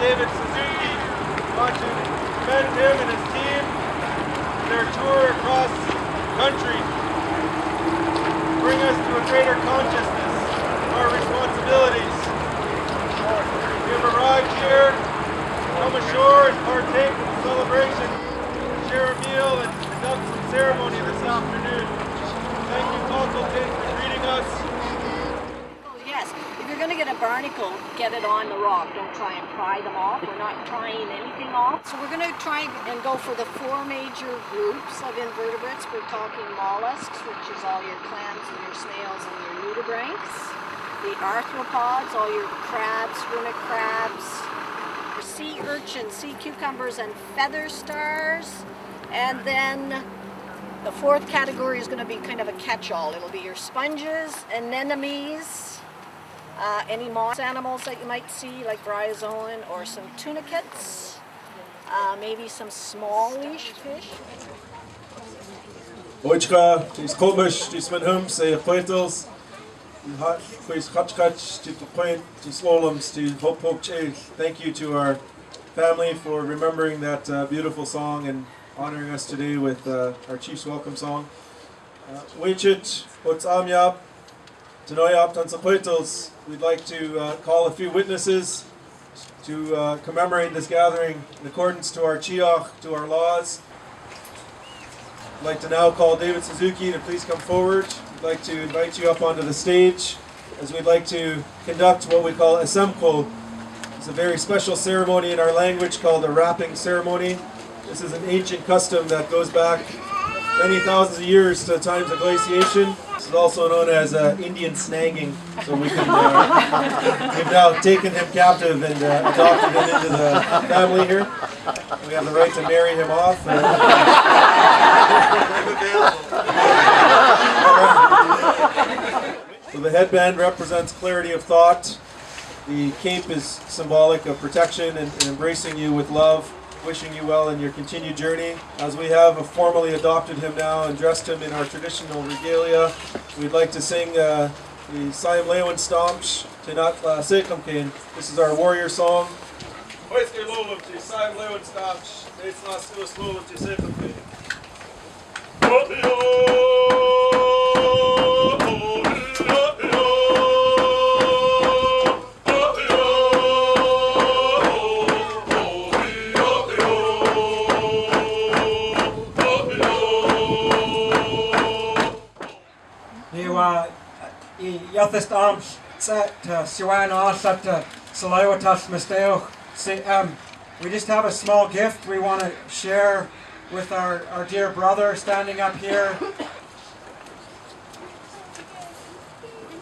David Suzuki. I want to commend him and his team for their tour across the country. Bring us to a greater consciousness of our responsibilities. We have arrived here, come ashore and partake in the celebration, share a meal and conduct some ceremony this afternoon. Thank you, Faculty, for greeting us. Yes, if you're going to get a barnacle, get it on the rock. Don't try and pry them off. We're not prying anything off. So we're going to try and go for the 4 major groups of invertebrates. We're talking mollusks, which is all your clams and your snails and your nudibranchs. The arthropods, all your crabs, hermit crabs, your sea urchins, sea cucumbers, and feather stars. And then the 4th category is going to be kind of a catch-all. It'll be your sponges, anemones, any moss animals that you might see, like bryozoan, or some tunicates, maybe some smallish fish. Oichka, tis Squamish, tis Manhum, say Poitles, tis Hutchkutch, tis Point, tis Lolums, tis Hopok Chase. Thank you to our family for remembering that beautiful song and honoring us today with our Chief's Welcome song. Wichit, What's Amyap, Tanoyap, Tansapoitles. We'd like to call a few witnesses to commemorate this gathering in accordance to our Chiach, to our laws. I'd like to now call David Suzuki to please come forward. We'd like to invite you up onto the stage as we'd like to conduct what we call a semko. It's a very special ceremony in our language called a wrapping ceremony. This is an ancient custom that goes back many thousands of years to times of glaciation. This is also known as Indian snagging. So we can, we've now taken him captive and adopted him into the family here. We have the right to marry him off. So the headband represents clarity of thought. The cape is symbolic of protection and embracing you with love, wishing you well in your continued journey. As we have formally adopted him now and dressed him in our traditional regalia, we'd like to sing the Siam Lewan Stomps, Tinat Sekamkain. This is our warrior song. Oiske Lolum, Siam Lewan Stomps, It's Not Still Lolum, Sekamkain. Yathist arms set Siwan Os at Salawatas Misteo. We just have a small gift we want to share with our dear brother standing up here.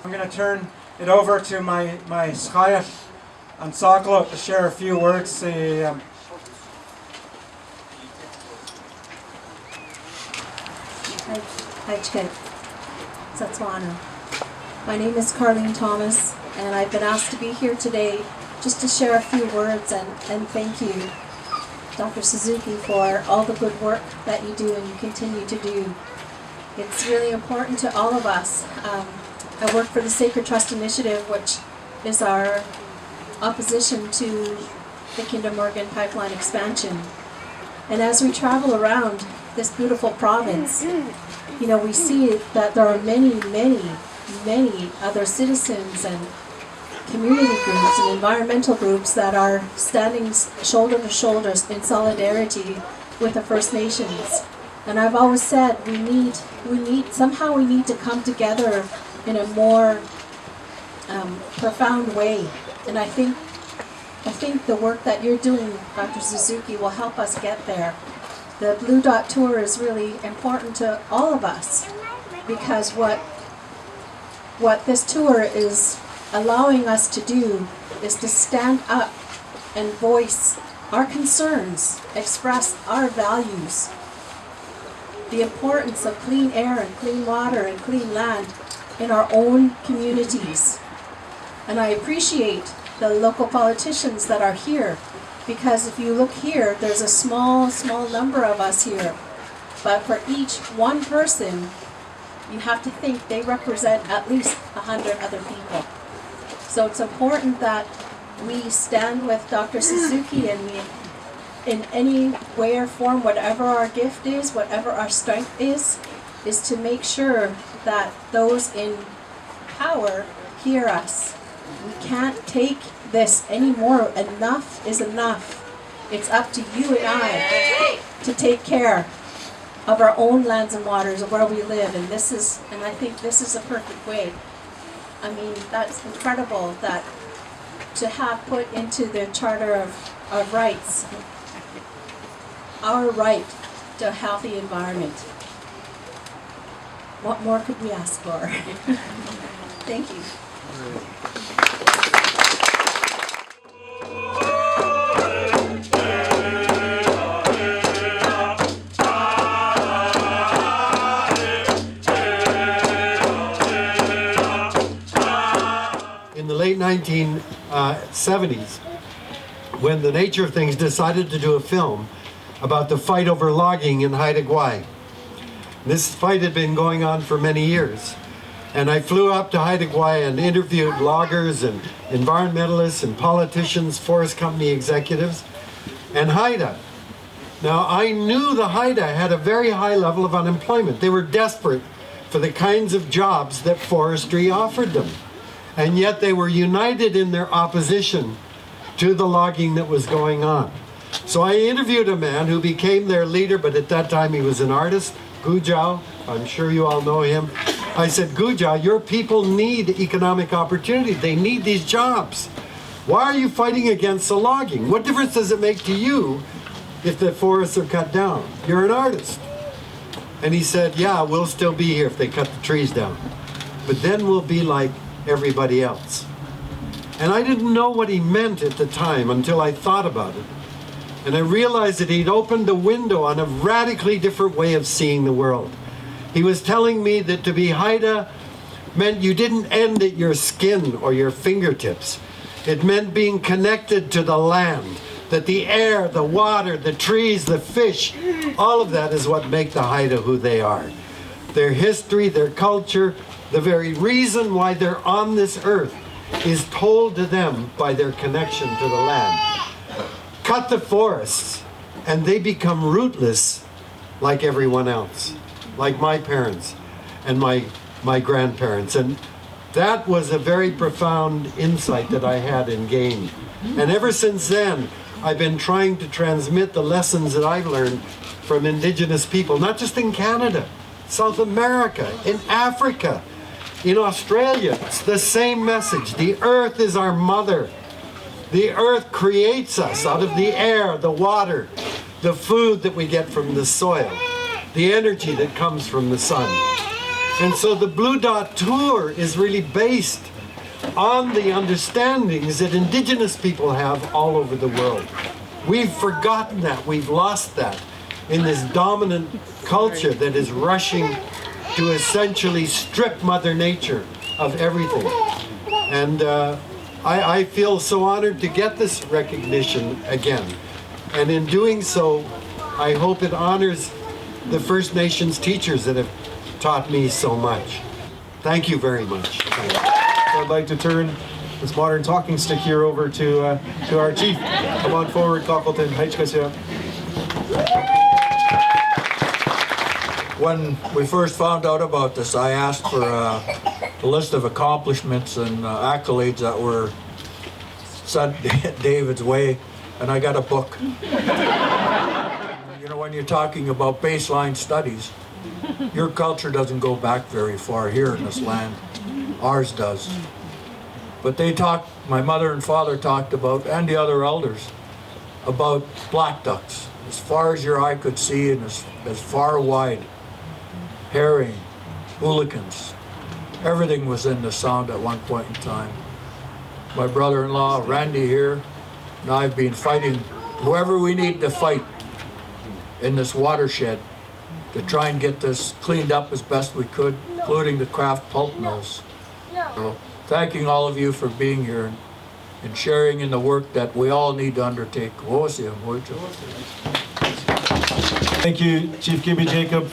I'm going to turn it over to my Schayat and Saklo to share a few words. My name is Carlene Thomas, and I've been asked to be here today just to share a few words and thank you, Dr. Suzuki, for all the good work that you do and you continue to do. It's really important to all of us. I work for the Sacred Trust Initiative, which is our opposition to the Kinder Morgan pipeline expansion. And as we travel around this beautiful province, we see that there are many other citizens and community groups and environmental groups that are standing shoulder to shoulder in solidarity with the First Nations. And I've always said we need to come together in a more profound way. And I think the work that you're doing, Dr. Suzuki, will help us get there. The Blue Dot Tour is really important to all of us because what this tour is allowing us to do is to stand up and voice our concerns, express our values, the importance of clean air and clean water and clean land in our own communities. And I appreciate the local politicians that are here, because if you look here, there's a small number of us here. But for each one person, you have to think they represent at least 100 other people. So it's important that we stand with Dr. Suzuki, and we, in any way or form, whatever our gift is, whatever our strength is to make sure that those in power hear us. We can't take this anymore. Enough is enough. It's up to you and I to take care of our own lands and waters, of where we live, and I think this is a perfect way. I mean, that's incredible that to have put into the Charter of Rights our right to a healthy environment. What more could we ask for? Thank you. In the late 1970s, when the Nature of Things decided to do a film about the fight over logging in Haida Gwaii. This fight had been going on for many years. And I flew up to Haida Gwaii and interviewed loggers and environmentalists and politicians, forest company executives, and Haida. Now, I knew the Haida had a very high level of unemployment. They were desperate for the kinds of jobs that forestry offered them. And yet they were united in their opposition to the logging that was going on. So I interviewed a man who became their leader, but at that time he was an artist, Gujau. I'm sure you all know him. I said, Gujau, your people need economic opportunity. They need these jobs. Why are you fighting against the logging? What difference does it make to you if the forests are cut down? You're an artist. And he said, yeah, we'll still be here if they cut the trees down. But then we'll be like everybody else. And I didn't know what he meant at the time until I thought about it. And I realized that he'd opened a window on a radically different way of seeing the world. He was telling me that to be Haida meant you didn't end at your skin or your fingertips. It meant being connected to the land, that the air, the water, the trees, the fish, all of that is what make the Haida who they are. Their history, their culture, the very reason why they're on this earth is told to them by their connection to the land. Cut the forests, and they become rootless like everyone else, like my parents and my grandparents. And that was a very profound insight that I had and gained. And ever since then, I've been trying to transmit the lessons that I've learned from Indigenous people, not just in Canada, South America, in Africa, in Australia. It's the same message. The earth is our mother. The earth creates us out of the air, the water, the food that we get from the soil, the energy that comes from the sun. And so the Blue Dot Tour is really based on the understandings that Indigenous people have all over the world. We've forgotten that, we've lost that in this dominant culture that is rushing to essentially strip Mother Nature of everything. And I feel so honored to get this recognition again. And in doing so, I hope it honors the First Nations teachers that have taught me so much. Thank you very much. I'd like to turn this modern talking stick here over to our chief. Come on forward, Cockleton. When we first found out about this, I asked for a list of accomplishments and accolades that were sent David's way, and I got a book. You know, when you're talking about baseline studies, your culture doesn't go back very far here in this land. Ours does. But they talked, my mother and father talked about, and the other elders, about black ducks, as far as your eye could see and as far wide. Herring, hooligans, everything was in the sound at one point in time. My brother-in-law, Randy here, and I've been fighting whoever we need to fight in this watershed to try and get this cleaned up as best we could, including the craft pulp mills. So, thanking all of you for being here and sharing in the work that we all need to undertake. Thank you, Chief Gibby Jacob.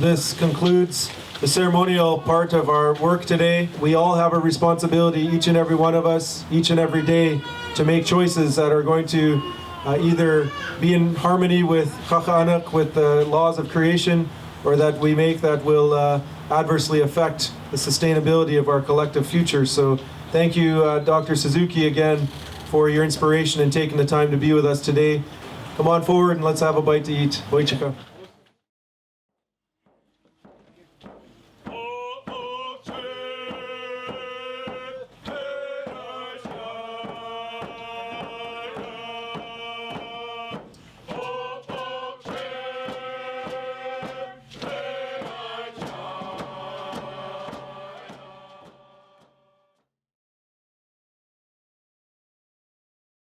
This concludes the ceremonial part of our work today. We all have a responsibility, each and every one of us, each and every day, to make choices that are going to either be in harmony with Kaka'anak, with the laws of creation, or that we make that will adversely affect the sustainability of our collective future. So thank you, Dr. Suzuki, again, for your inspiration and taking the time to be with us today. Come on forward and let's have a bite to eat. Boichika.